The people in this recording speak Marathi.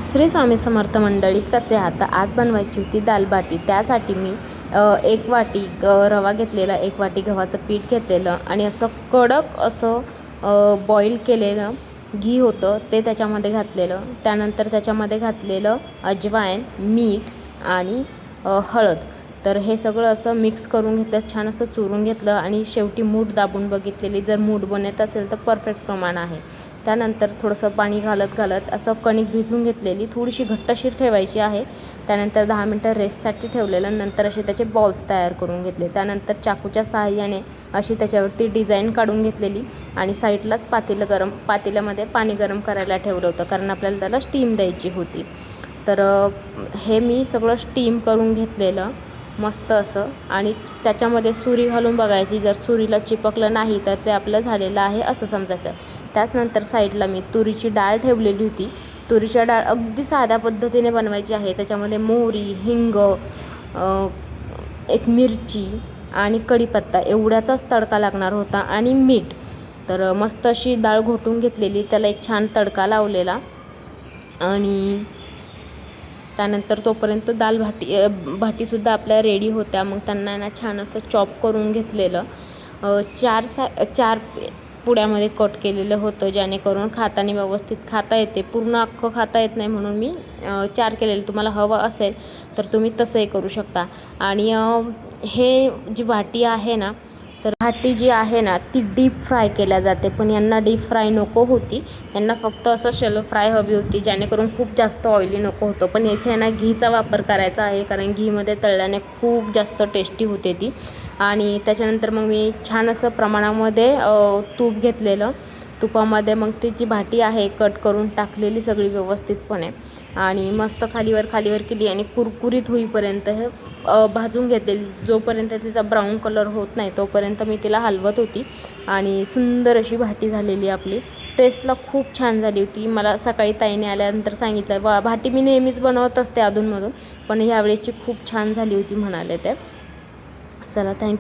श्री स्वामी समर्थ मंडळी, कसे आहात? आज बनवायची होती दाल बाटी। त्यासाठी मी 1 वाटी रवा घेतलेला, 1 वाटी गव्हाचं पीठ घेतलेलं आणि असं कडक असं बॉईल केलेलं घी होतं ते त्याच्यामध्ये घातलेलं। त्यानंतर त्याच्यामध्ये घातलेलं अजवाईन, मीठ आणि हळद। तर हे सगळं असं मिक्स करून घेतलं, छान असं चुरून घेतलं आणि शेवटी मूठ दाबून बघितलेली। जर मूठ बनत असेल तर परफेक्ट प्रमाण आहे। त्यानंतर थोडंसं पाणी घालत असं कणिक भिजवून घेतलेली, थोडीशी घट्टशीर ठेवायची आहे। त्यानंतर 10 मिनिटं रेस्टसाठी ठेवलेलं, नंतर असे त्याचे बॉल्स तयार करून घेतले। त्यानंतर चाकूच्या सहाय्याने अशी त्याच्यावरती डिझाईन काढून घेतलेली आणि साईडलाच पातेल्यामध्ये पाणी गरम करायला ठेवलं होतं, कारण आपल्याला त्याला स्टीम द्यायची होती। तर हे मी सगळं स्टीम करून घेतलेलं मस्त असं, आणि त्याच्यामध्ये सुरी घालून बघायची। जर सुरीला चिपकलं नाही तर ते आपलं झालेलं आहे असं समजायचं। त्याचनंतर साईडला मी तुरीची डाळ ठेवलेली होती। तुरीची डाळ अगदी साध्या पद्धतीने बनवायची आहे। त्याच्यामध्ये मोहरी, हिंग, एक मिरची आणि कढीपत्ता एवढ्याचाच तडका लागणार होता आणि मीठ। तर मस्त अशी डाळ घोटून घेतलेली, त्याला एक छान तडका लावलेला आणि त्यानंतर तोपर्यंत दाल भाटीसुद्धा आपल्या रेडी होत्या। मग त्यांना ना छान असं चॉप करून घेतलेलं, 4 पुड्यामध्ये कट केलेलं होतं, जेणेकरून खाताना व्यवस्थित खाता येते। पूर्ण अख्खं खाता येत नाही म्हणून मी 4 केलेलं। तुम्हाला हवं असेल तर तुम्ही तसंही करू शकता। आणि हे जी भाटी आहे ना, तर भाटी जी आहे ना ती डीप फ्राय केल्या जाते, पण यांना डीप फ्राय नको होती। यांना फक्त असं शॅलो फ्राय हवी होती, जेणेकरून खूप जास्त ऑइली नको होतं। पण इथे ना घीचा वापर करायचा आहे, कारण घीमध्ये तळल्याने खूप जास्त टेस्टी होते ती। आणि त्याच्यानंतर मग मी छान असं प्रमाणामध्ये तूप घेतलेलं, तुपामध्ये मग ती जी भाटी आहे कट करून टाकलेली सगळी व्यवस्थितपणे, आणि मस्त खालीवर केली आणि कुरकुरीत होईपर्यंत हे भाजून घेतलेली। जोपर्यंत तिचा ब्राऊन कलर होत नाही तोपर्यंत मी तिला हलवत होती आणि सुंदर अशी भाटी झालेली आपली। टेस्टला खूप छान झाली होती। मला सकाळी ताईने आल्यानंतर सांगितलं, भाटी मी नेहमीच बनवत असते अधूनमधून, पण ह्यावेळेची खूप छान झाली होती म्हणाले ते। चला, थँक्यू।